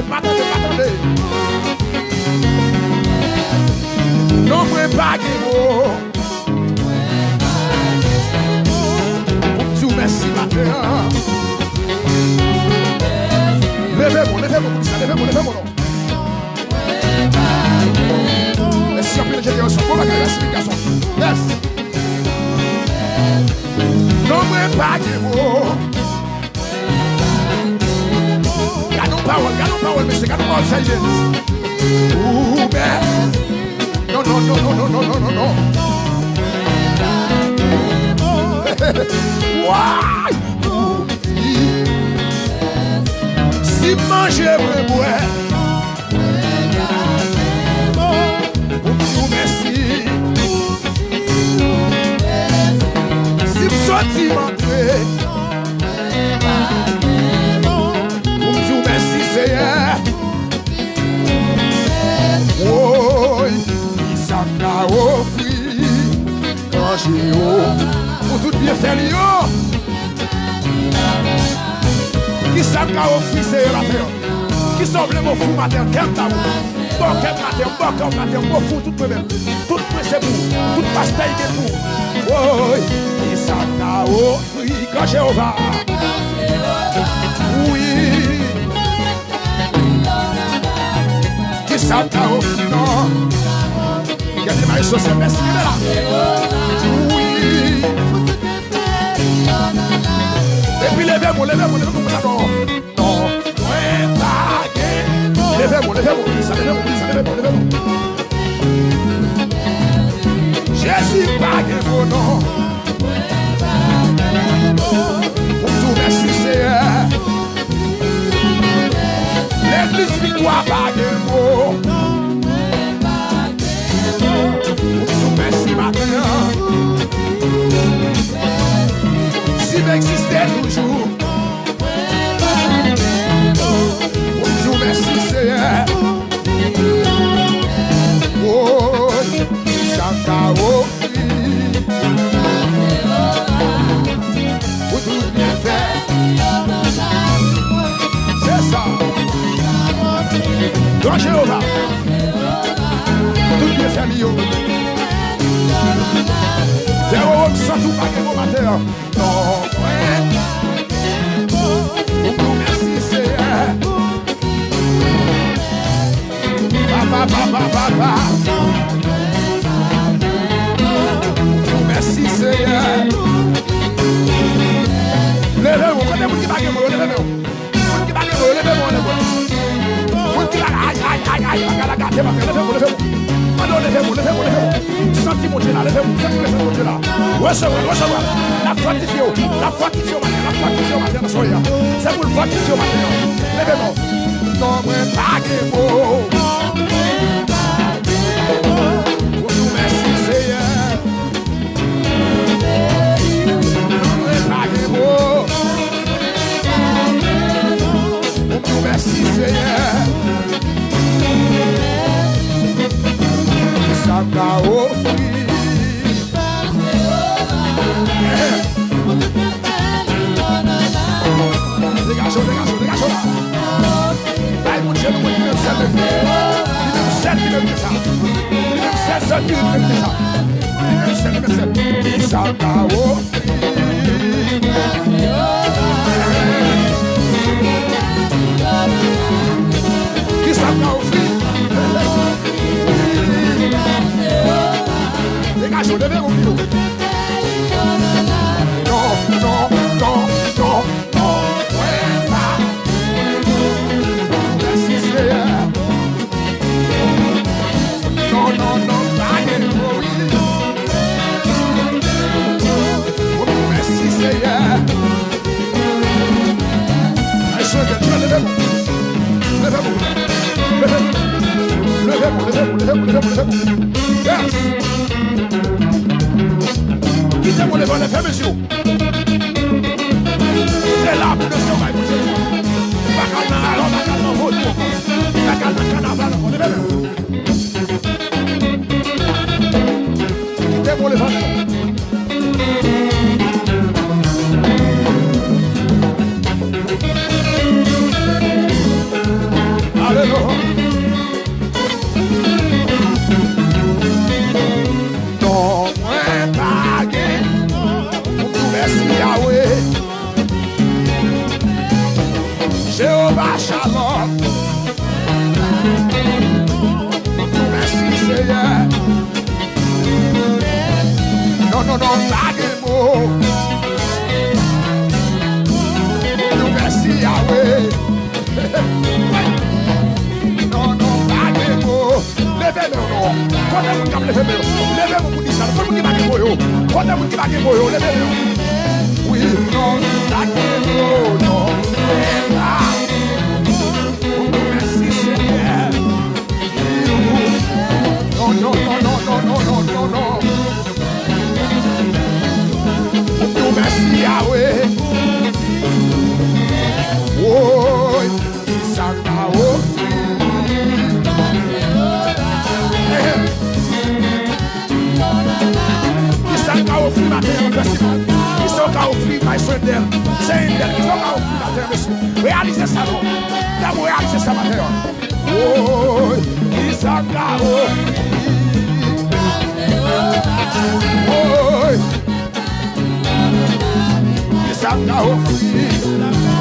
m'attendez. Non, moi pas de mots. Pour tout merci matin. Levez-moi, levez-moi. Merci à la génération. Pour la classification. Yes. Non, moi pas de mots. Gardons parole, monsieur, gardons parole, silence. Ouh, mais. Non. Why? Si manger, moi, merci. Si me sortir, m'entrer. Merci, Seigneur. Oh, il s'en a offert quand j'ai pour tout bien faire l'eau. Qui s'en a offert, c'est la terre. Qui semble mon fou matin, quel tabou. Bon, quel matin, bon fou, tout même. Tout c'est pour, tout pastèque est pour. Oh, il s'en a offert quand j'ai ouvert. Oui. Ça t'a offert, non. Il y a des mailles sociales, merci, là. Oui. Et puis levez-moi, non. Non, levez-moi, Jésus, bagué mon nom. Pour tout, merci, Seigneur. L'église victoire bagué mon. Merci matin. Si m'existait toujours. Bonjour, merci Seigneur. Oh, ça t'a offert. Pour tout bien faire. C'est ça. Toi Jéhovah. Tout bien fait l'io. Zéro sans tout pas que mon matin. Non, ouais. Beaucoup merci Seigneur. Papa. Merci Seigneur. Levez-vous, levez-vous qui bague moi, levez-vous. Qui bague moi, levez-moi. Qui bague aïe, levez-vous. Levez-vous. Sentez mon Dieu là, levez-vous. Sentez mon Dieu là. Recevez. La fortifié au matin, soyez. C'est pour le fortifier au matin. Levez-vous. Non, mais pas de mots. Merci Seigneur. Non, mais pas de mots. Merci Seigneur. Ça t'a offert. Dégagez là. Aïe mon Dieu, nous il me sert ça t'a offert. Qui ça t'a offert? Dégagez, levez-vous. Non. Merci Seigneur. Non, pas de mots. Merci Seigneur. Levez-vous. Yes. Quittez-moi les volets, fermez les yeux. C'est là pour le sommeil, mon Dieu. Quittez-moi les volets. merci Yahweh. Jéhovah Shalom. Merci Seigneur. Non, non, non, pas de mots. Merci Yahweh. Non, non, pas de mots. Levez-le, non. Quand est-ce que vous levez-le? Levez-vous pour dire ça. Quand vous dites pas de mots, quand est-ce que vous dites pas de mots, levez-le. Oui, non, pas de mots, non. Merci Seigneur. Non, non, non, non, non, non, non, non, non. Merci Yahweh. Oh, Santa Santa offrir ma terre au festival. Ils sont qu'à offrir ma soeur d'elle. C'est une d'elle qui sont qu'à offrir ma terre, monsieur. Réalisez ça, non? D'abord, réalisez ça, ma terre. Oh, ils sont qu'à offrir. Oh, ils sont qu'à offrir.